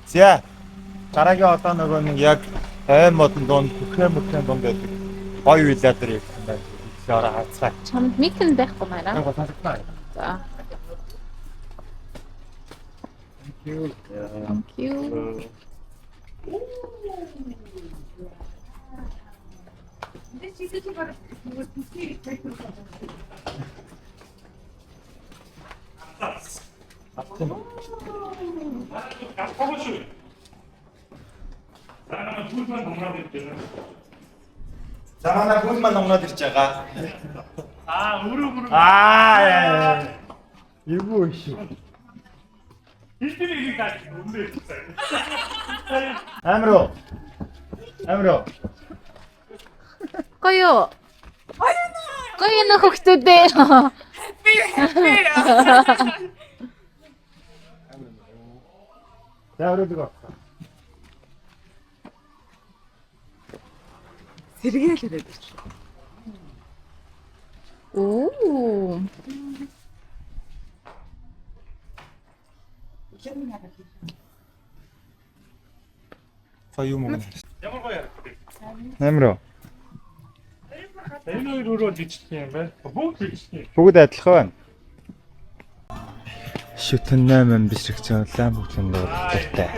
За дараагийн одоо нөгөө нэг яг айн модон донд бүхэн донд байдаг. Гоё үйлээд дэр юм байна. Яра хацгаа. Чамд микэн байхгүй маа. Яг сонсогдсон. За. Thank you. Thank you. За манай хүн маань номноод ирж байгаа. Өрөө. Эвгүй шүү. Хилтний гал өмнөө. Амро. Гоё. Гоё нөх хөхтүүдээ. За өрөөдөг. Сэргээл ирээд ирлээ. Оо. Гоё юм уу? Ямар гоё яа. Амро. Энэ хоёр өрөө дижитал юм байна. Бүгд дижитал. Бүгд адилхан байна. Шүтэн 8 бишрэг цаалаа бүгд дуртай.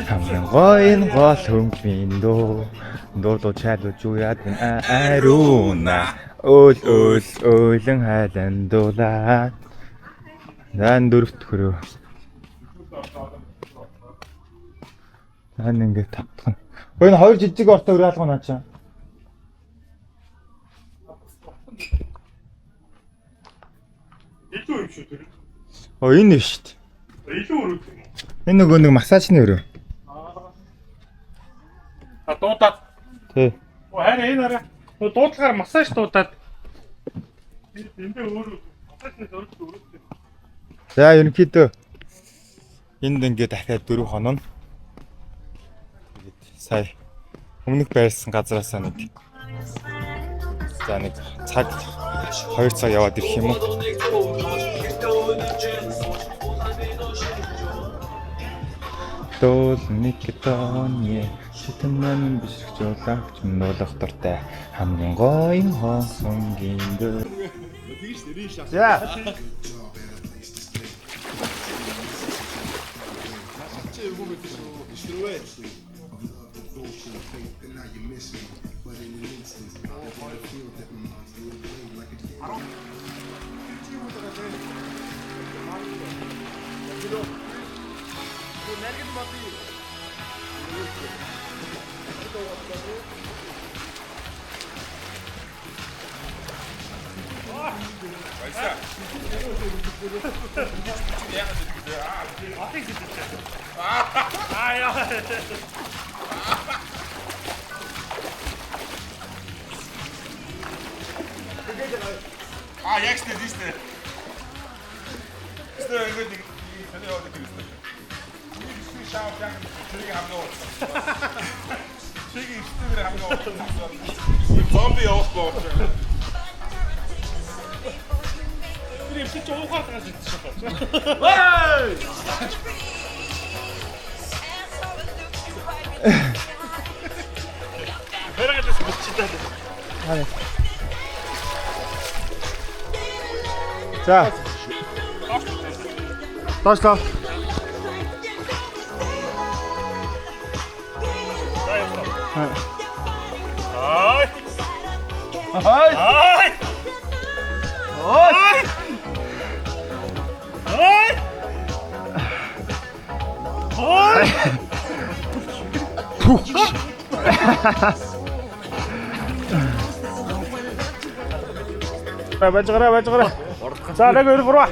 Хамгийн гоё нь гол хөнгөмийн дуу чад жууяд аруна ойлэн хайлан дуулаа. Дан дөрөвт хөрөө. Дан ингэ тавтах. Гойн хоёр жижиг ортой уриалга наа чаа. Илүү юм шүү тэр. Энэ шүү дээ. Илүү өрөө юм. Энэ нөгөө нэг массажны өрөө. Дуудаад. Тий. Харин энэ арай дуудлагаар массаж дуудаад. Эндээ өрөө. Массажны өрөө. За ерөнхийдөө энд ингээд дахиад 4 хоноо. Сая өмнөх байрсан газараасаа нэг цаг 2 цаг яваад ирэх юм уу? Дол нэг тооны шитэн бишрэг жуулаач нуулах дуртай хамгийн гоё хонгийн дөө. За. Яг штэ диштэй. Стэ ингээд тэний яваад ирсэн. Нэг шаав яг тэрийг хамгаа. Чигийн стээр хамгаа. Зомби явахгүй. Тэр их ч уухаар гаж идчихсэн байна. Хэрэг дэс биччихлээ. За. Тоослоо. Бажгараа. За нэг 2 3.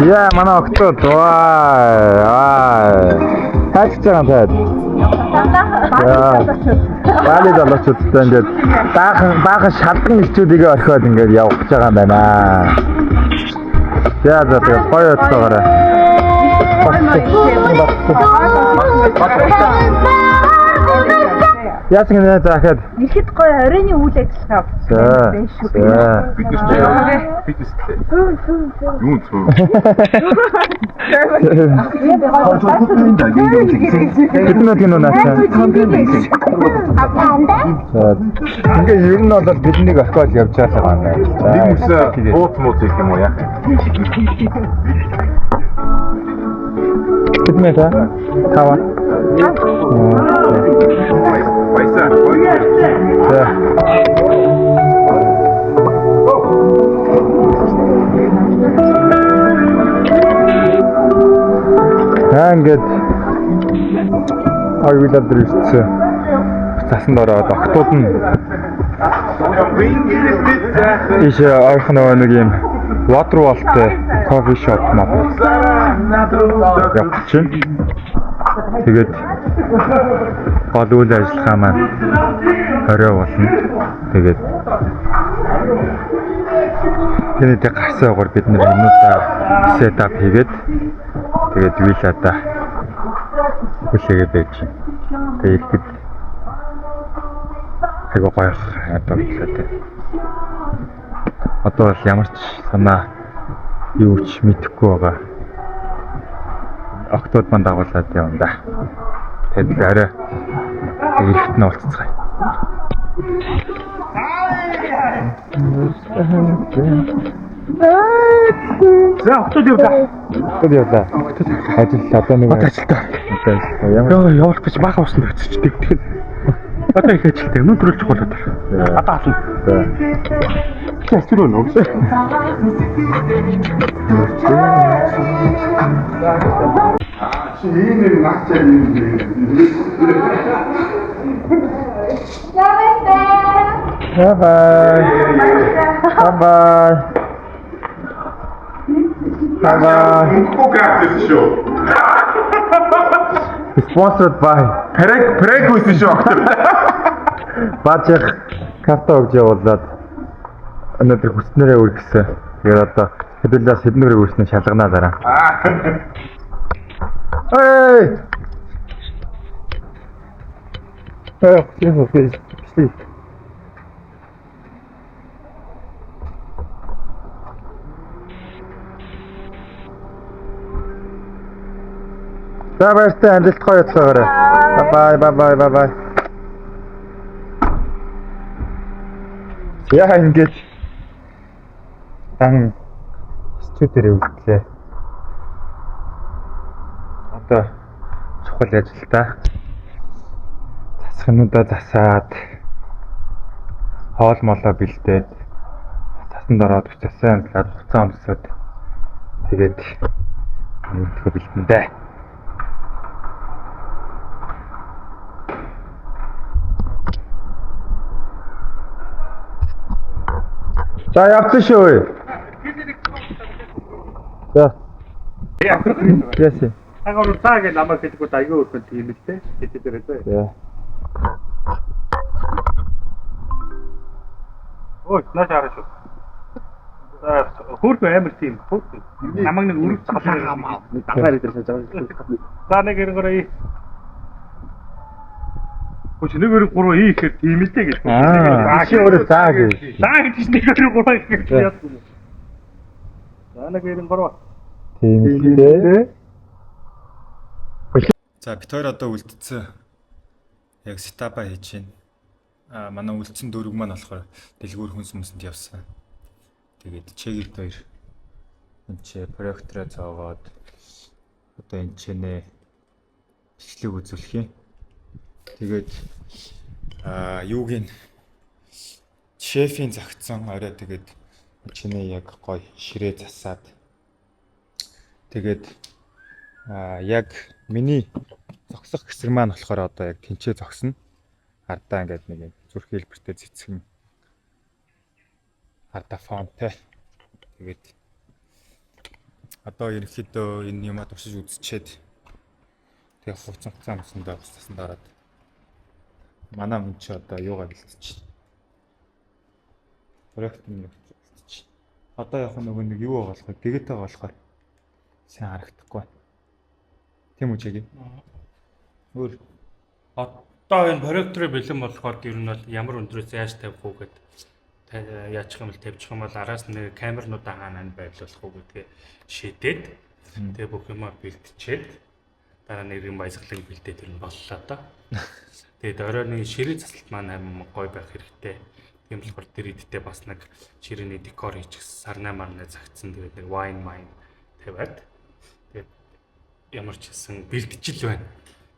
Яа манай октод таач цагаан таад. Бали долоочтой ингээд баахан шалган ирчүүдийг орхиод ингээд явах гэж байгаа юм байна. За тэгээ гоё утгаараа. Яасан гэнэ захад. Ихэд гоё оройны үйл ажиллагаа байна шүү. Фитнестэй. Юу зөв. Биднүүд юм уу наачаа? Ингээ ер нь бол биднийг орхиод явж байгаа юм байна. Нэг юмсаа бууц мууц их юм уу яа? Биднээ та? Тава. Баясаа. Ингээд ойлголт дэрчсэн. Цасанд ороод октод нь иш ойрхон нэг юм Waterwall-тэй кофе шоп мод. Явчихна. Тэгээд гол үйл ажиллагаа маань орой болно. Тэгээд Тэнийтэй гарсан угаар бид нэр юмудаа сетап хийгээд тэгээд виллада хүлээгээ байж байна. Тэгээд ихэд айгуу гоё одоо хэлээ. Одоо бол ямар ч санаа юу ч мэдэхгүй байгаа. Октод манд дагуулад явна да. Тэгээд арай ирэхт нь уулзцгаая. За октод явлаа. Октод явлаа. Ажил одоо нэг ажилтаа. Ямар Явах гэж бага усан өгчтэй. Одоо их ажилтаа. Өнөөдөр л чухал өдөр. Одоо ална. Ястэр өнөө. Шинэ нагчаа юм. Bye bye. Bye bye. Bye bye. Who got this show? Sponsored by Прэг үсэн шүү. Бачих карта өгж явуулаад өнөөдөр хүснээрээ үргэсэн. Тэгээд одоо хэдүүлээс хэднэрийг үргэснээ шалганаа дараа. Эй! Пошли. За баяртай амжилт гоё явуулаарай. Bye bye. Яа ингэж дан студиорээ үлдлээ. Одоо чухал ажилдаа засахнуудаа засаад хоол молоо бэлдээд цасанд ороод уцаасан гэхэд хуцаа өмсөд тэгээд нэгтгэх бэлдэндээ. За явцсан шүү. За. Яси. Агаар цаагийн намайг хэлэхгүй аягүй өрхөн тийм л дээ. Хэдий дээрээ. За. Ой, наач хараа шүү. Хөөрхөн амар тийм. Намайг нэг өрөв цаглаа. Дагаар идэрсэн жаа. За нэг ирэнгөрөө. Хүч нэг өрөв 3 хийхээр тийм л дээ гэж. Чи өөрөө заа гэж. Заа гэж нэг өрөв 3 хийхээр яасан юм. За нэг ирэнгөрөө. Тийм л дээ. За бид хоёр одоо үлдсэн. Яг сетапа хийж байна. Манай үлдсэн дөрөв маань болохоор дэлгүүр хүнс юмсанд явсан. Тэгээд чегийг хоёр энэ ч проектороо зоогоод одоо энэ ч нэ бичлэг үзүүлэх юм. Тэгээд юуг нь шефийн загцсан орой тэгээд чиний яг гоё ширээ засаад тэгээд яг миний зогсох хэсэг маань болохоор одоо яг тэнцээ зогсно. Ардаа ингээд нэг юм зүрх хэлбэртэй цэцгэн ардаа фонтой. Тэгээд одоо ерөнхийдөө энэ юмаа туршиж үзчихэд тэгээ хуцамцаа юмсандаа устсан дараад манай хүн чи одоо юугаар бэлтчих. Проект нь бэлтчих. Одоо яг нөгөө нэг юу байгаа болохоо дэгэтэй байгаа болохоор сайн харагдахгүй байна. Тийм үү чигээ. Өөр Одоо энэ проекторын бэлэн болохоор ер нь бол ямар өндрөөс яаж тавих уу гэд яачих юм бол тавьчих юм бол араас нэг камернуудаа хаана байрлуулах уу гэдгээ шийдээд тэгээ бүх юмаа бэлтчихэд дараа нэг юм баясгалыг бэлдээд тэр нь боллоо доо. Тэгээд оройны ширээ засалт маань амин гой байх хэрэгтэй. Тийм болохоор тэр идтэй бас нэг ширээний декор хийчихсэн сарнаа марнаа загцсан тэгээд нэг wine mine тавиад тэгээд ямар ч хэлсэн бэлтжил байна.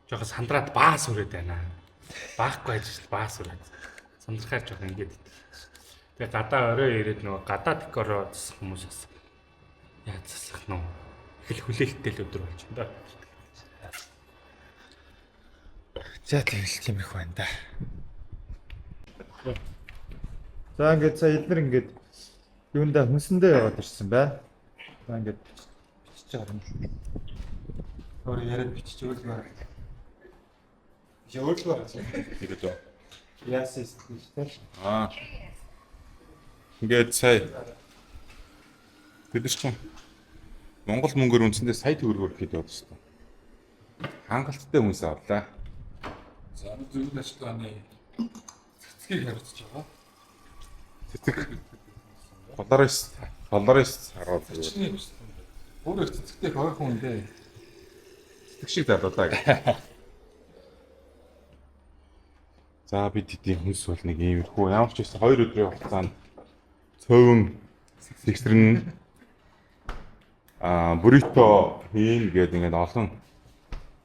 Жохо сандраад баас өрөөд байна. Баахгүй ажил баас өрөөд. Сандрахаар жохо ингэж. Тэгээ гадаа орой ирээд нөгөө гадаа декороо засах хүмүүс бас яаж засах нь их л хүлээлттэй л өдөр болж байна да. За тэгэл тийм их байна да. За ингээд сая эднэр ингээд юундаа хүнсэндээ яваад ирсэн байна. За ингээд бичиж байгаа юм. Өөр яриад бичиж өгөлгөө. Өөрлөгөө харсан. Тэгээд үү. Яасээс тийштэй. Ингээд сая бид чинь Монгол мөнгөөр үндсэндээ сая төгрөгөөр хэд яваад шүү дээ. Хангалттай хүнс авлаа. За зөвхөн ажиллагааны цэцгийг хариуцж байгаа. Цэцэг доллараас хараад Чиний өөрөө цэцэгтэй хойхон үндэ. цэцэг шиг залуудаа гэх. За бид хэдийн хүнс бол нэг иймэрхүү ямар ч байсан 2 өдрийн хугацаанд цөөвөн сэгсрэн бурито хийн гэдэг ингээд олон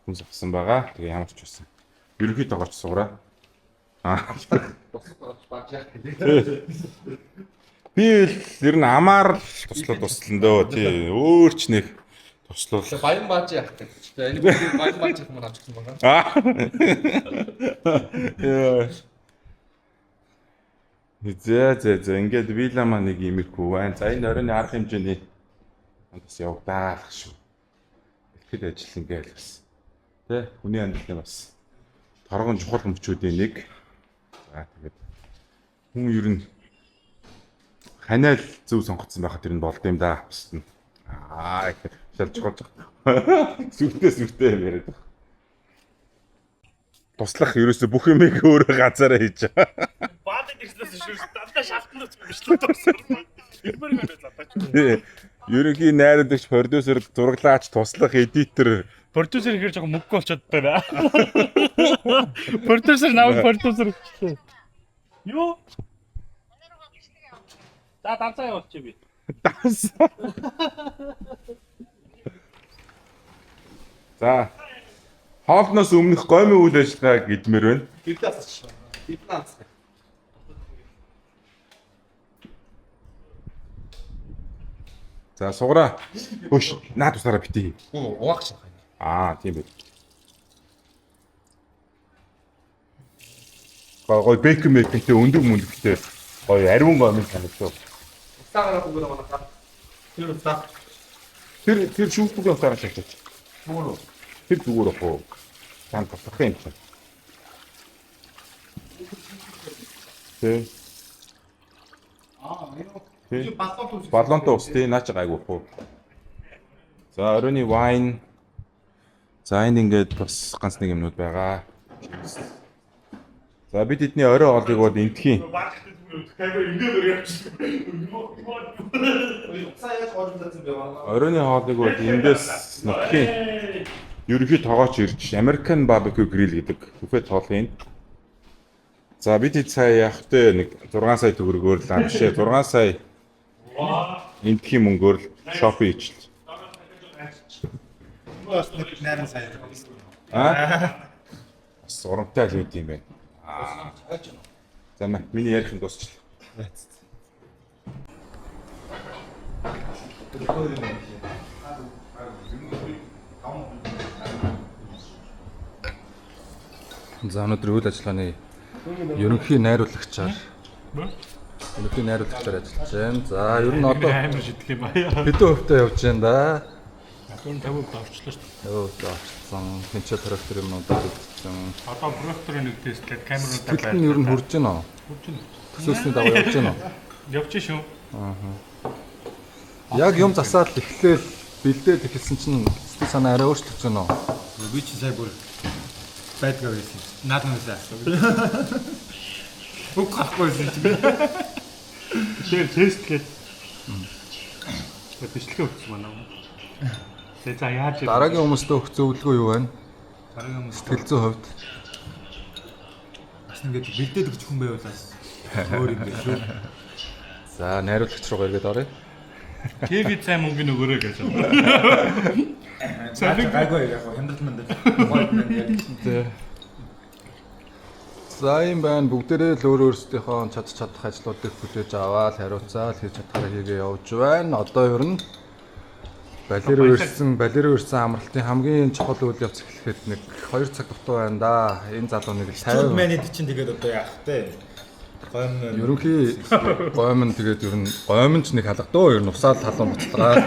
хүнс авсан байгаа. Тэгээ ямар ч байсан ерөнхийдөө гоч суугаа. Би ер нь амаар туслан дөө тий өөрч нэг туслал. Баян бааж яах гэж. Энэ баян бааж их юм авч гсэн байгаа. За ингээд вилла маа нэг иймэрхүү байна. За энэ оройн арга хэмжээний бас явагдаах шүү. Ихэд ажил ингээл бас. Тэ хүний амьдралын бас торгон чухал өмчүүдийн нэг. За тэгээд хүн ер нь ханиал зөв сонгоцсон байхад тэр нь болд юм да. Бусд нь. Их шалж голж. Сүртэй юм яриад. Туслах ерөөсө бүх юмыг өөрөө газаараа хийж байгаа. Баадаг ирснээс шүүс дандаа шалтнаас бичлээ төгсөөр. Ирмэр гэдэг латаач. Ерөнхий найруулагч, продюсер, зураглаач, туслах, эдитер. Продюсер ихэр жоохон мөнгө болчиход байна. Продюсер наваг продюсер гэхлээ. Юу? За давцаа явуулчих би. За. Хоолноос өмнөх гомын үйл ажиллагааг идмээр байна. Финанс. За сугараа. Хөш, наад тусаараа битээ. Угаах шиг байна. Тийм байх. Гой бэкэн мэкэнтэй өндөг мөндөгтэй гой ариун гомын санагдав. Уцаагаар бүгд манайхаа. Тэр уцаа. Тэр шүүхтүг утаараа шалтгаалж. Тэр зүгээр ах. Сан тасах юм чинь. Тэ. Баллонтой ус тий наач гайгүй хөө. За оройны wine. За энэ ингээд бас ганц нэг юмнууд байгаа. За бид эдний орой хоолыг бол энтхийн. Оройны хоолыг бол эндээс нутгийн ерөнхий тоогооч ирж American Barbecue Grill гэдэг бүфет хоолын. За бид хэд сая явахтай нэг 6 сая төгрөгөөр л амжишээ 6 сая энтхийн мөнгөөр л шопинг хийчихлээ. Бас нэг 8 сая. Бас урамтай л үт юм байна. За миний ярих нь дуусчлаа. За өнөөдөр үйл ажиллагааны ерөнхий найруулагчаар ажиллаж байна. За ер нь одоо амар шидэх юм аа. хэдэн хөвтэй явж байна да. 150% орчлоо шүү дээ. Өө орцсон. Хинчээ трактор юм удаа үзсэн. Одоо проекторын нэг тестлээд камеруудаа Төлөв нь ер нь хурж байна уу? Төсөөсний дагуу явж байна уу? явж шүү. Яг юм засаад эхлээл бэлдээд эхэлсэн чинь сэтгэл санаа арай өөрчлөгдөж байна уу? Би чи сая бүр байдгаа байсан. Наад нүсээ асуу. Бүх гарахгүйсэн чи. Тэр тестгээд бичлэгээ өгсөн манай. Тэгээ за яаж Дараагийн хүмүүстээ өгөх зөвлөгөө юу байна? Дараагийн хүмүүс Сэтгэл зүйн хувьд бас ингээд бэлдээд өгч хүн байвал бас өөр юм биш үү? за найруулагч руу иргээд оръё. TV цай мөнгөний өгөөрэй гэж. Цаашаа гайгүй яг хямдрал мандал гойд мэн яг Тэ. За юм байна. Бүгдээрээ л өөр өөрсдийнхөө чадах ажлуудыг бүтээж аваад хариуцаад хийж чадхаараа хийгээ явж байна. Одоо ер нь балероо ирсэн амралтын хамгийн чухал үйл явц эхлэхэд нэг 2 цаг дутуу байна да. Энэ залуу нэг 50 манайд чинь тэгээд одоо яах вэ? Гойм ерөнхий гоймон тэгээд ер нь гоймонч нэг халагдуу ер нь усаад халуун буцалгаа.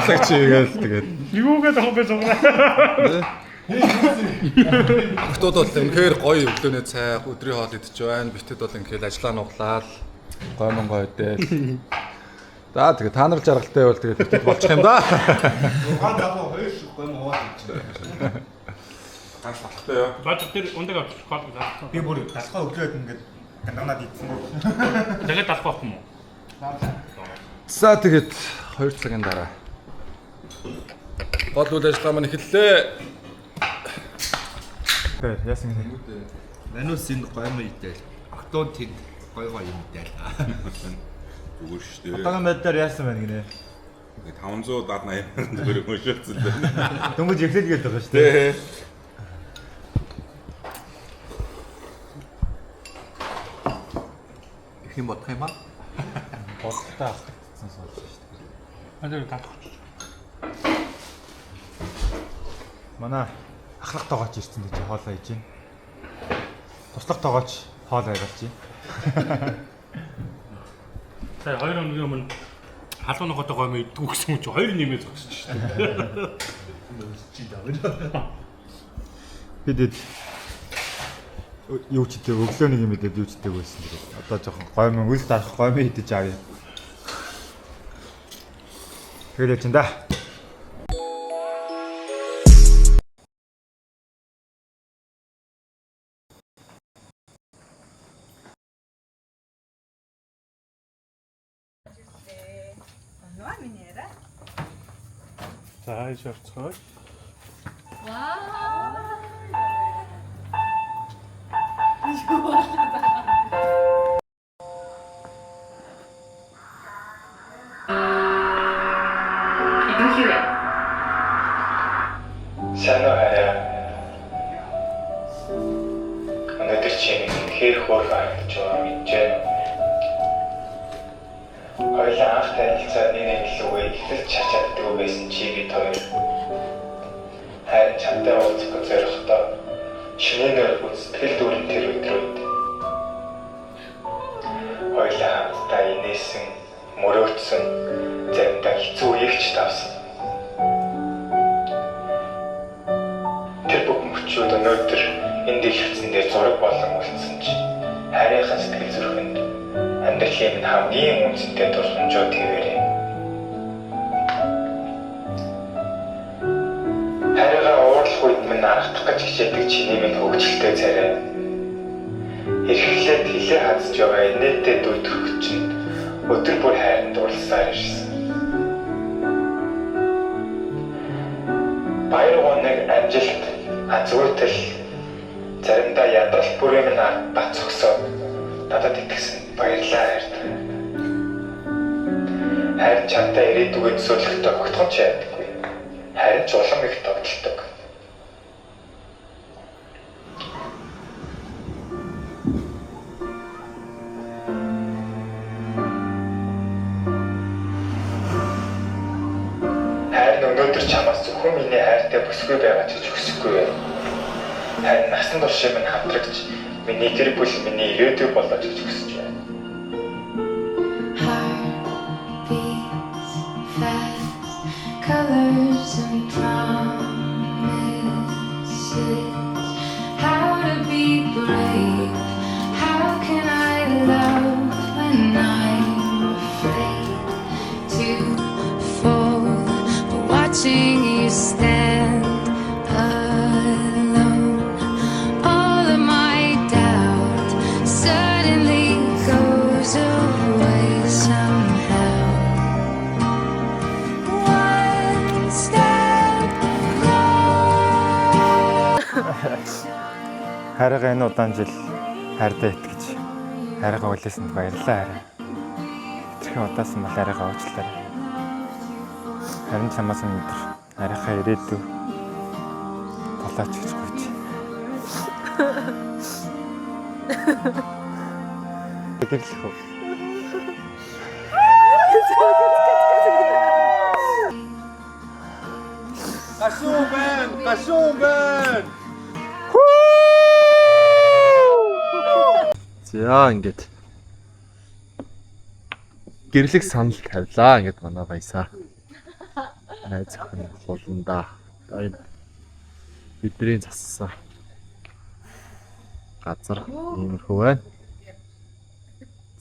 Амлагч игээл тэгээд Юугээд авах гэж байгаа. Хотод бол үнэхээр гоё өглөөний цай, өдрийн хоол идэж байна. Битэд бол ингээл ажиллаа нуглаад гоймон гойдэл. За тэгээ та нар жаргалтай бол тэгээ битэд болчих юм да. Ган залуу хоёр шиг гойм хаваад ирчихсэн. Ганц баталтай яа. Бац тэр ундаг авчих гол заасан. Би бүр талхаа өглөөд ингээд ганданаад идсэн. Тэгээд алах байх юм уу? За тэгээд 2 цагийн дараа гол үйл ажиллагаа маань эхэллээ. Тэгээд яасан юм. Манус энэ гоймо идэл. Октон тэнд гой юм идэл. Зүгээр шүү дээ. Одоогийн байдлаар яасан байна гинэ. 500 дад 80 төгрөг хөлшөлцөн дээ. Дөнгөж эхлээд гээд байгаа шүү дээ. Их юм бодох юм аа. Бодлоо автагдсан сонсож шүү дээ. Тэр татах. Манай ахлах тоогооч ирсэн гэж хоолоо хийж байна. Туслах тоогооч хоол айгалж байна. За 2 өдрийн өмнө халууны хотоо гомь иддэг гэсэн чинь 2 нэмээд зогссон шүү дээ. Бидэд юу ч гэдэг өглөөний юм мэдээд юу ч гэдэг байсан. Одоо жоохон гоймон үл дарах гоймон идэж авъя. Тэгэл чинь да. За хайш орцгоо. Сайн уу хараа. Өнөөдөр чинь хэр хөөрхөн харагдаж байгаа мэдэж байна. Хоёулаа анх танилцаад нэг илүү ихэлж чачааддаг байсан чи бид хоёр. Харин чамтай уулзах зорилготой шинээр үзтгэл дүүрэн тэр өдрүүд. Хоёулаа хамтдаа инээсэн, мөрөөдсөн, заримдаа хэцүү үеигч давсан. Тэр бүх мөчүүд өнөөдөр энэ дэлгэцэн дээр зураг болон үлдсэн чинь харийнхаа сэтгэл зүрхэнд амьдралын минь хамгийн үнцэнтэй дурсамжууд хэвээрээ. Харийнхаа уурлах үед минь аргах гэж хичээдэг чиний минь хөвгчлөлтэй царай. Эрхлээд хилээ хазж байгаа инээдтэй дүү төрөх чинь өдөр бүр хайранд дурласаар ирсэн. Баяр гоныг амжилт, азгүйтэл заримдаа ядрал бүрийн минь ард бац өгсөө надад итгэсэн баярлалаа хайртай. Харин чамтай ирээдүгөө төсөөлөхдөө огтхон ч яадаггүй. Харин ч улам их тогтолдог. Харин өнөөдөр чамаас зөвхөн миний хайртай бүсгүй байгаа ч гэж хүсэхгүй байна. Харин насан туршийн минь хамтрагч миний гэр бүл миний ирээдүй болоо гэж хүсэж байна. Heartbeats fast, colors and promises. How to be brave? How can I love when I'm afraid to fall? Watching you stand alone. Харига энэ удаан жил хайртай итгэж харига үлээсэнд баярлалаа хараа. Тэрхүү удаасан бол харига уучлаарай. Харин чамаас өнөөдөр харихаа ирээдүй болооч гэж гуйж. Тэгэлх үү. Гашуун байна. За ингээд гэрлэх санал тавилаа. Ингээд манай баясаа. Найз охин хуландаа. Энэ бидний зассан газар иймэрхүү байна.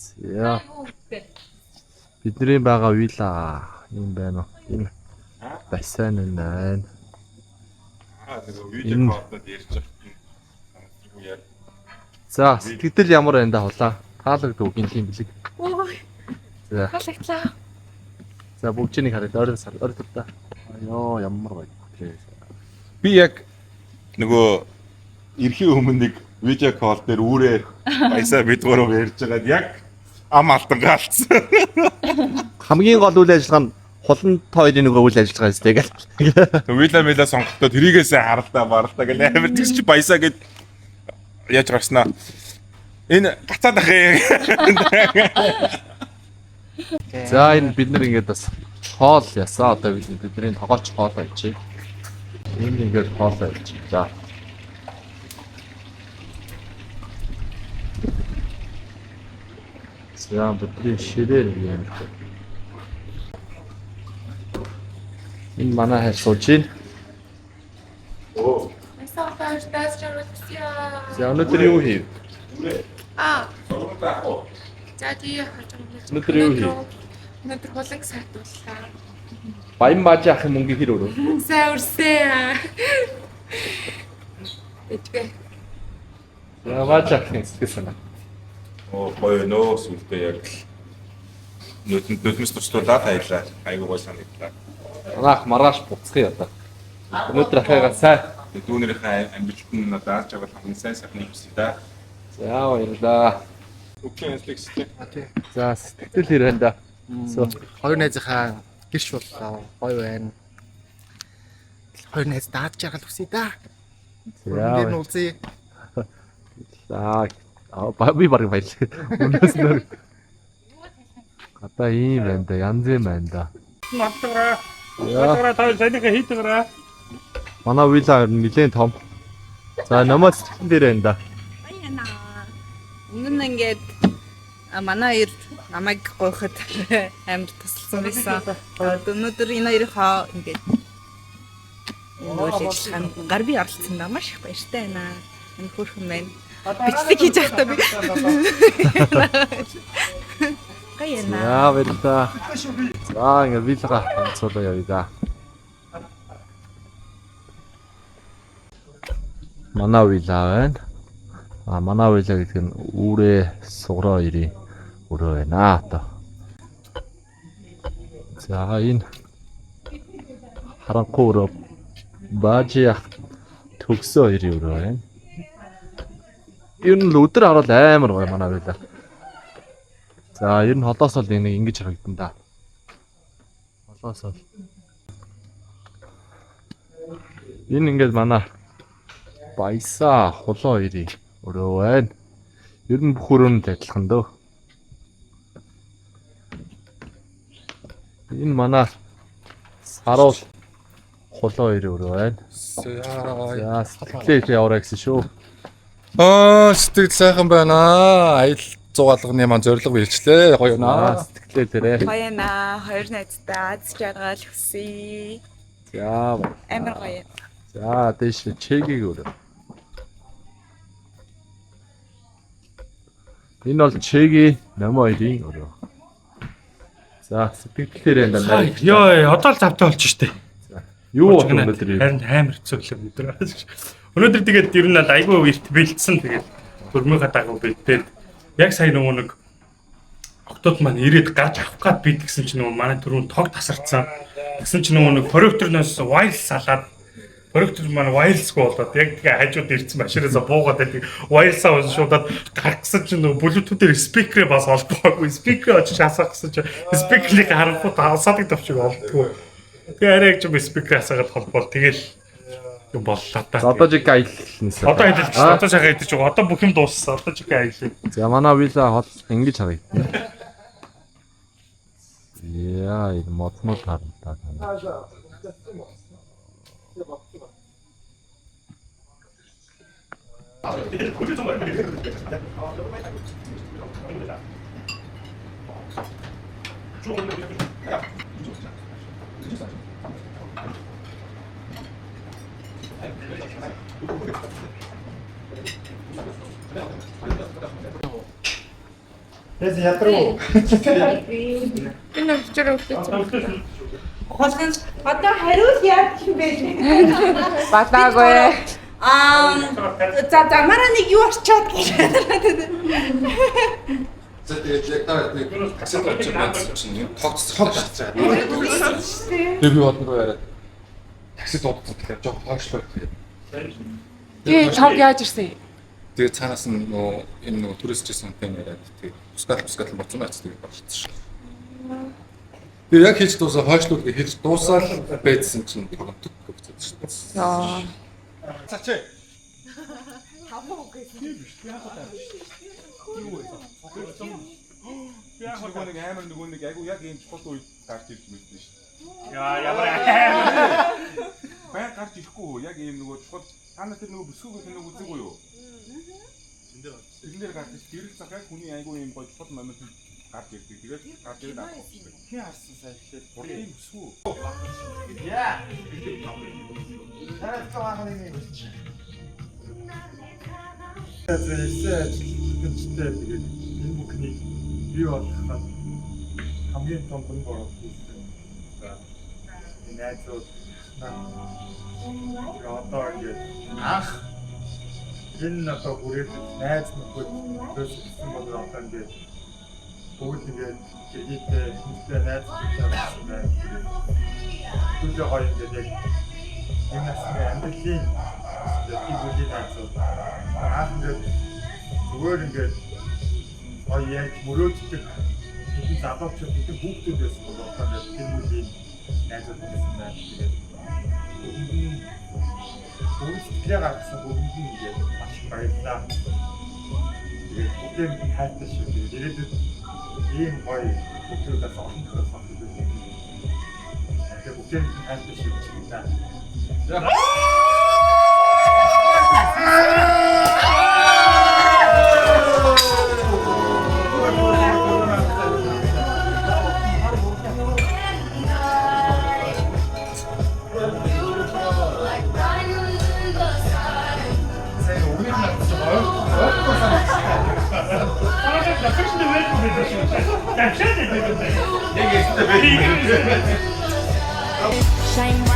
За бидний байгаа вилла юм байна уу? Энэ бассейн байна. Нөгөө видео коодод ярьж байгаа. За сэтгэл ямар байна да хулаа? Таалагдав үгийн тийм билэг. За. Таалагдлаа. За бүгднийг хараад ойр тутаа. Айоо ямар гоё. Би яг нөгөө эрхийн өмнө нэг видео кол дээр үүрээ баясаа бидгөрөөр ярьж байгаад яг ам алтан гаалцсан. Хамгийн гол үйл ажиллагаа нь хулан хоёрын нөгөө үйл ажиллагаа зү тэгэл. Вила сонгохдоо тэрийгээсээ харалтаа баралтаа гэл амар тэгс чи баясаа гэд яаж гарснаа. Энэ гацаад ахээ. За энэ бид нар ингээд бас хоол ясаа одоо бидний тогооч хоол байж. Энд ингээд хоол байж. За. За бидний ширээ юм. Энэ манай хайр сууж байна. Оо. За өнөөдөр юу хийв? За тий Өнөөдөр юу хийв? өнөөдөр хулаг сайтууллаа. Баян бааж ах мөнгө хэр өрөө? Сайн үрсээ. Эдгээр. За бааж ах сэтгэл санаа. Оо гоё нөө сүлдээ яг л нүдмэс туслуулаад хайлаа. Айгуу гоё санагдлаа. Анах маргааш буцхыг одоо. Өнөөдөр ахыгаа сайн. Дүүнэрийнхээ амжилтанд надад ч авах хамгийн сайн сайхныг хүсье да. За баярлаа. Окей, эслэгстэй. За сэтгэл хэрхэн да. Хоёр найзынхаа гэрч боллоо. Гоё байна. Хоёр найз даад жаргал хүсье да. За. Энэ үлзий. За би барыг баярлаа. Өнөөс нөр. Гата ийм байна да. Янз юм байна да. Мартагра. Мартагра таа сайныг хийдэграа. Манай вилла нэлээд том. За намайг сэтгэл дээр байна да. Баяна. Өмнө нь ингээд манай ир намайг гоохот амар тусалсан байсан. Өнөөдөр энэ хоёроо ингээд үйл ажиллагаанд гар би оролцсон да маш их баяртай байна. Энэ хөөрхөн байна. Бичдэг хийж байхдаа би. Гайна. За баярлаа. За ингээд виллага онцлоо явъя да. Манай вилла байна. Манай вилла гэдэг нь үүрээ сугроо ирээ өрөө байна одоо. За энэ харанхуй өрөө баажих төгсөө ирээ өрөө байна. Ер нь л өдөр хараад амар гоё манай вилла. За ер нь холоос бол нэг ингэж харагдан да. Холоос бол. Энэ ингээд манай баясаа хулоо ирээ өрөө байна. Ер нь бүх өрөөнд адилхан дөө. Энэ манай саруул хулоо ирээ өрөө байна. За сэтгэлээ яваарай гэсэн шүү. Сэтгэл сайхан байна. Аял зугаалганы маань зориг биелчлээ. Гоё наа. Сэтгэлээ тэрэ. Гоё наа. Хоёр найзтай аз жаргал хүсье. За Амар гоё. за дэш чэгийг өрөө. Энэ бол чэги номоёрын өрөө. За сэтгэлээр энэ даа. Йоо, одоо л завтай болж штэ. Юу болов өнөөдөр? Харин амар хэцүү өнөөдөр. Өнөөдөр тэгээд ер нь л айгүй эрт бэлдсэн тэгээд хөрмийнхаа дагуу бэлдээд яг сая нөгөө нэг октод маань ирээд гарч авах гад бид гэсэн чинь нөгөө манай түрүүн тог тасарцсан. Тэгсэн чинь нөгөө нэг корректорноос вайл салаад Өргөтөл маань wireless-гүй болоод яг тэгээ хажууд ирсэн машинаас буугаад байдаг. Wireless-аа шуудаад гаргасан чинь нөгөө Bluetooth-ээр speaker бас олдоогүй. Speaker очиж хасах гэсэн чинь speaker-ийг харахгүй таасаадаг төвчг олдгүй. Тэгээ арай ч юм speaker хасаагаад холбоол тэгэл юм боллоо та. Одоо жиг аяллаа. Одоо аяллаа. Одоо шахаа идэж байгаа. Одоо бүх юм дууссан. Одоо жиг аяллаа. За манай вилла хол ингэж харагдана. Яа, энэ моднууд харагдаад байна. Яс ядруу. Энэ өчигдөр өгсөн. Холгон одоо хариул яах юм бэ? Батаагүй. За мараа нэг юу арчаад гэх. За тэгээд яг та нэг касет очиж бацсан чинь тогтцох цаа. Тэр би бодноо яриад такси дуудсан тэгэхээр жоо хоошлоо тэгээд. Тэгээ чамд яаж ирсэн? Тэгээд цаанаас нь нөө энэ нөө туристчсэн хүн яриад тэгээд бусгаал боцсон байц тэгээд болчихсон шүү. Тэгээд яг хийж дуусаа хоошлууд гэж хийж дуусаад байцсан чинь тогтдог хөвцөж шүү. Яа. Цачаа. Хамаа үгүй. Юу вэ? Би яг нэг амар нэг айгу яг ийм чухал үед гарч ирж мэдсэн шүү. Яа ямар аа. Баяр гарч ирэхгүй яг ийм нөгөө чухал та нар тэр нөгөө бүсгүйг нэг үзээгүй юу? Эндээр гарч ирэх цаг яг хүний айгу ийм гоё чухал момент гарч ирдэг. Тэгээд гарч ирээд авах. Хин харсан сайн ихлээр бүрийн бүсгүй. Яа. Хараад байгаа нэг юм чи. Тэсээ гэнцтэй тэгээд энэ бүхний бий болгоход хамгийн том гол бороо хийсэн. За энэ найзууд одоо ингээд ах энэ одоо бүрээд найз нөхөд төсөлсөн бол одоо ингээд бүгд ингээд жилдээ хүнтэй найз нөхдөд байна. Түлээ хоёр ингээд яг энэ насны амьдралын тийм найзууд ах ингээд зүгээр ингээд яг мөрөөддөг хэдэн залуучууд хэдэн хүүхдүүд байсан бол одоо тийм үеийн найзууд байсан байна. Тэгээд бүгд гаргасан бүгд ингээд маш баярлалаа. Тэгээд бүгд хайртай шүү. Тэгээд ирээдүйд ийм гоё бүтээгдэхүүнээс олон төрөс авах гэдэг. Тэгээд бүгд хайртай шүү гэж байна. Shine